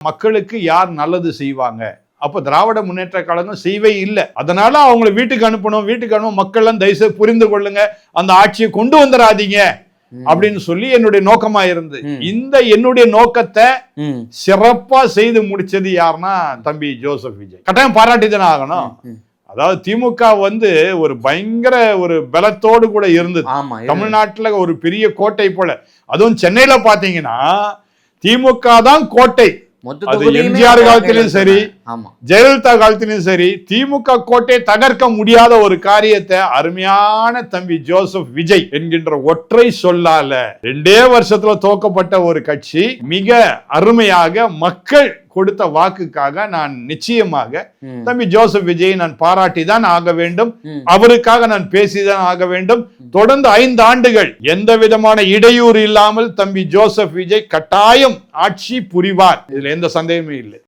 மக்களுக்கு யார் நல்லது செய்வாங்க? அப்ப திராவிட முன்னேற்ற கழகம் செய்வே இல்லை. அதனால அவங்களை வீட்டுக்கு அனுப்பணும். மக்கள் எல்லாம் தயவுசெய்து புரிந்து கொள்ளுங்க, அந்த ஆட்சியை கொண்டு வந்துடாதீங்க அப்படின்னு சொல்லி என்னுடைய நோக்கமா இருந்து, இந்த என்னுடைய நோக்கத்தை சிறப்பா செய்து முடிச்சது யாருன்னா தம்பி ஜோசப் விஜய். கட்டாயம் பாராட்டிதானே ஆகணும். அதாவது திமுக ஒரு பயங்கர ஒரு பலத்தோடு கூட இருந்தது. தமிழ்நாட்டுல ஒரு பெரிய கோட்டை போல. அதுவும் சென்னையில பாத்தீங்கன்னா திமுக தான் கோட்டை. அது எம்ஜிஆர் காலத்திலும் சரி, ஜெயலலிதா காலத்திலும் சரி, திமுக கோட்டை தகர்க்க முடியாத ஒரு காரியத்தை அருமையான தம்பி ஜோசப் விஜய் என்கின்ற ஒற்றை சொல்லால 2 வருஷத்துல துவக்கப்பட்ட ஒரு கட்சி மிக அருமையாக மக்கள் கொடுத்த வாக்குக்காக நான் நிச்சயமாக தம்பி ஜோசப் விஜயை நான் பாராட்டி தான் ஆக வேண்டும். அவருக்காக நான் பேசிதான் ஆக வேண்டும். தொடர்ந்து 5 ஆண்டுகள் எந்த விதமான இடையூறு இல்லாமல் தம்பி ஜோசப் விஜய் கட்டாயம் ஆட்சி புரிவார். இதுல எந்த சந்தேகமே இல்லை.